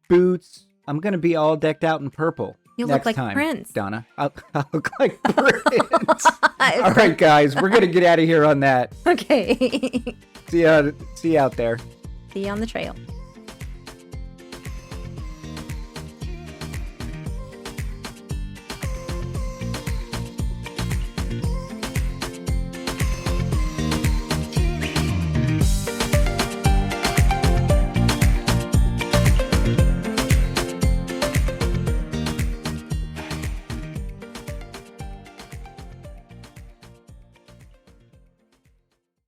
boots. I'm going to be all decked out in purple. You next look like time, Prince. Donna. I'll look like Prince. All right, guys, we're going to get out of here on that. Okay. See you out there. See you on the trail.